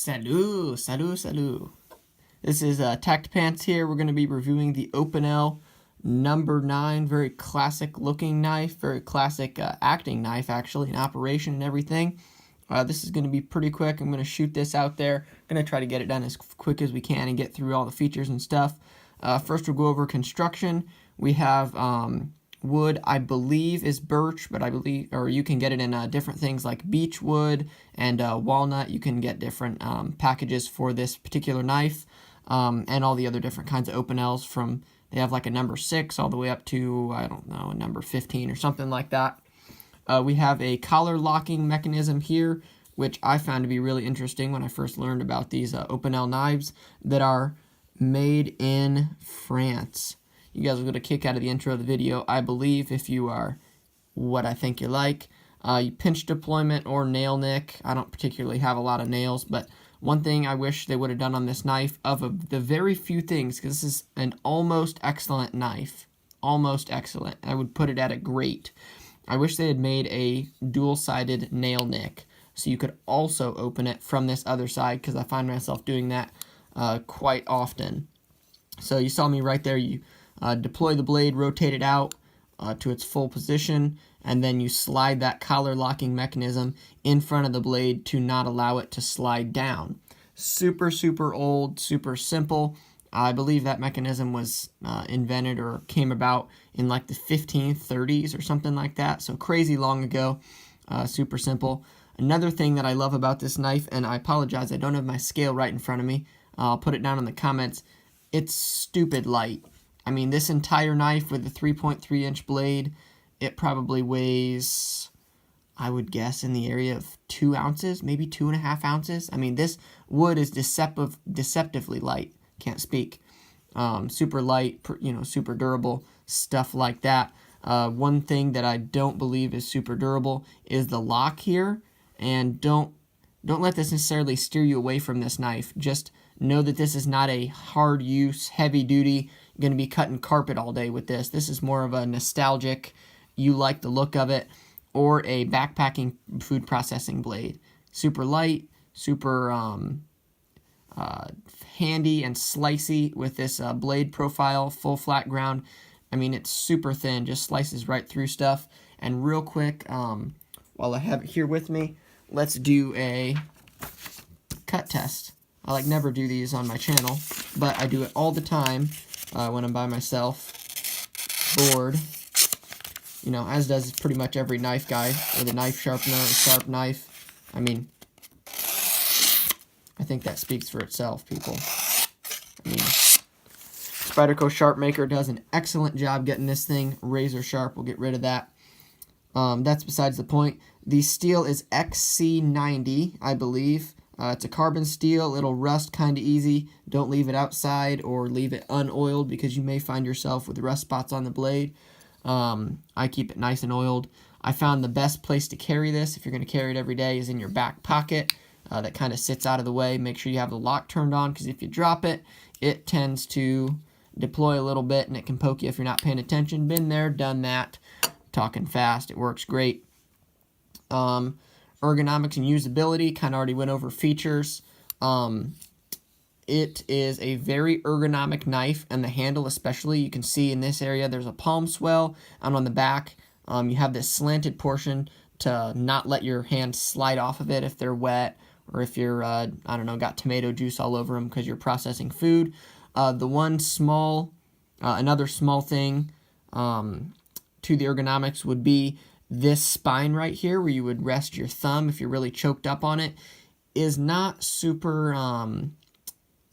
Salut, salut, salut. This is Tact Pants here. We're going to be reviewing the Opinel number 9, very classic looking knife, very classic acting knife actually, in operation and everything. This is going to be pretty quick. I'm going to shoot this out there. I'm going to try to get it done as quick as we can and get through all the features and stuff. First we'll go over construction. We have wood, I believe, is birch, but I believe, or you can get it in different things like beech wood and walnut. You can get different packages for this particular knife, and all the other different kinds of Opinels. From, they have like a number 6 all the way up to, I don't know, a number 15 or something like that. We have a collar locking mechanism here, which I found to be really interesting when I first learned about these Opinel knives that are made in France. You guys will get a kick out of the intro of the video, I believe, if you are what I think you like. Pinch deployment or nail nick. I don't particularly have a lot of nails, but one thing I wish they would have done on this knife, of the very few things, because this is an almost excellent knife, almost excellent, I would put it at a great. I wish they had made a dual-sided nail nick, so you could also open it from this other side, because I find myself doing that quite often. So you saw me right there. You deploy the blade, rotate it out to its full position, and then you slide that collar locking mechanism in front of the blade to not allow it to slide down. Super, super old, super simple. I believe that mechanism was invented or came about in like the 1530s or something like that, so crazy long ago. Super simple. Another thing that I love about this knife, and I apologize, I don't have my scale right in front of me. I'll put it down in the comments. It's stupid light. I mean, this entire knife with the 3.3-inch blade, it probably weighs, I would guess, in the area of 2 ounces, maybe 2.5 ounces. I mean, this wood is deceptively light. Can't speak. Super light, super durable, stuff like that. One thing that I don't believe is super durable is the lock here, and don't let this necessarily steer you away from this knife. Just know that this is not a hard use, heavy duty, going to be cutting carpet all day with this. This is more of a nostalgic, you like the look of it, or a backpacking food processing blade. Super light, super handy and slicey with this blade profile, full flat ground. I mean, it's super thin, just slices right through stuff. And real quick, while I have it here with me, let's do a cut test. I never do these on my channel, but I do it all the time when I'm by myself, bored. You know, as does pretty much every knife guy with a knife sharpener, a sharp knife. I mean, I think that speaks for itself, people. I mean, Spyderco Sharp Maker does an excellent job getting this thing razor sharp. We'll get rid of that. That's besides the point. The steel is XC90, I believe. It's a carbon steel. It'll rust kind of easy. Don't leave it outside or leave it unoiled, because you may find yourself with rust spots on the blade. I keep it nice and oiled. I found the best place to carry this, if you're going to carry it every day, is in your back pocket. That kind of sits out of the way. Make sure you have the lock turned on, because if you drop it, it tends to deploy a little bit and it can poke you if you're not paying attention. Been there, done that. Talking fast. It works great. Ergonomics and usability, kind of already went over features. It is a very ergonomic knife, and the handle especially, you can see in this area there's a palm swell, and on the back you have this slanted portion to not let your hands slide off of it if they're wet, or if you're, I don't know, got tomato juice all over them because you're processing food. The one small, another small thing to the ergonomics would be this spine right here, where you would rest your thumb if you're really choked up on it, is not super,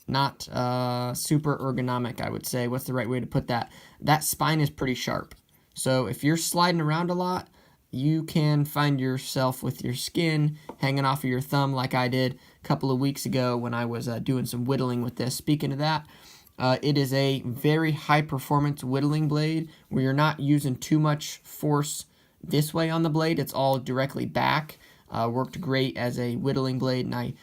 super ergonomic, I would say. What's the right way to put that? That spine is pretty sharp. So if you're sliding around a lot, you can find yourself with your skin hanging off of your thumb, like I did a couple of weeks ago when I was doing some whittling with this. Speaking of that, it is a very high-performance whittling blade where you're not using too much force this way on the blade. It's all directly back. Worked great as a whittling blade, and I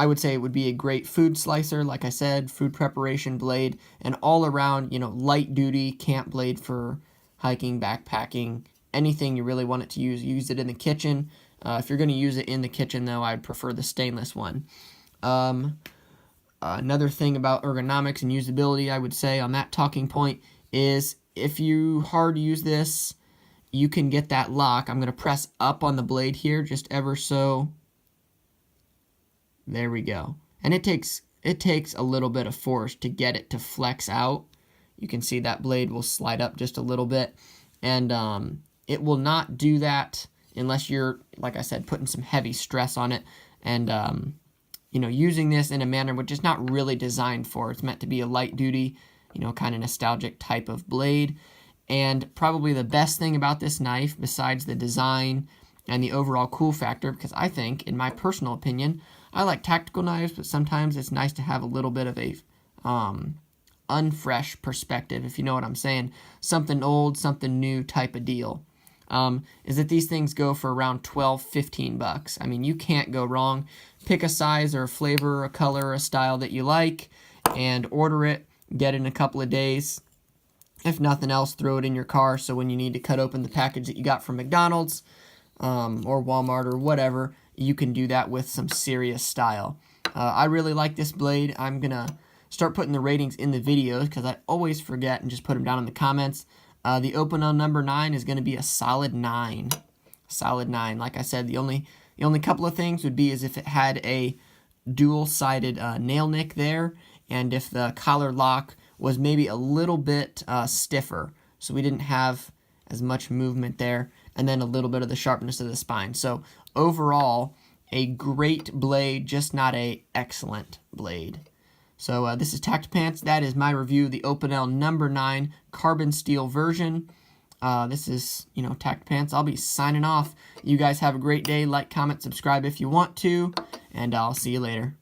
would say it would be a great food slicer, like I said, food preparation blade, and all around, light duty camp blade for hiking, backpacking, anything you really want it to use it in the kitchen. If you're going to use it in the kitchen, though, I'd prefer the stainless one. Another thing about ergonomics and usability, I would say, on that talking point is if you hard use this, you can get that lock. I'm going to press up on the blade here just ever so. There we go. And it takes a little bit of force to get it to flex out. You can see that blade will slide up just a little bit, and it will not do that unless you're, like I said, putting some heavy stress on it and you know, using this in a manner which is not really designed for. It's meant to be a light duty, you know, kind of nostalgic type of blade. And probably the best thing about this knife, besides the design and the overall cool factor, because I think, in my personal opinion, I like tactical knives, but sometimes it's nice to have a little bit of a unfresh perspective, if you know what I'm saying. Something old, something new type of deal. Is that these things go for around $12-15. I mean, you can't go wrong. Pick a size or a flavor or a color or a style that you like and order it. Get it in a couple of days. If nothing else, throw it in your car so when you need to cut open the package that you got from McDonald's or Walmart or whatever, you can do that with some serious style. I really like this blade. I'm going to start putting the ratings in the videos because I always forget and just put them down in the comments. The Opinel number 9 is going to be a solid 9. Solid 9. Like I said, the only couple of things would be is if it had a dual-sided nail nick there, and if the collar lock was maybe a little bit stiffer, so we didn't have as much movement there, and then a little bit of the sharpness of the spine. So overall, a great blade, just not a excellent blade. So this is Tact Pants. That is my review of the Opinel number 9 carbon steel version. This is, you know, Tact Pants. I'll be signing off. You guys have a great day. Like, comment, subscribe if you want to, and I'll see you later.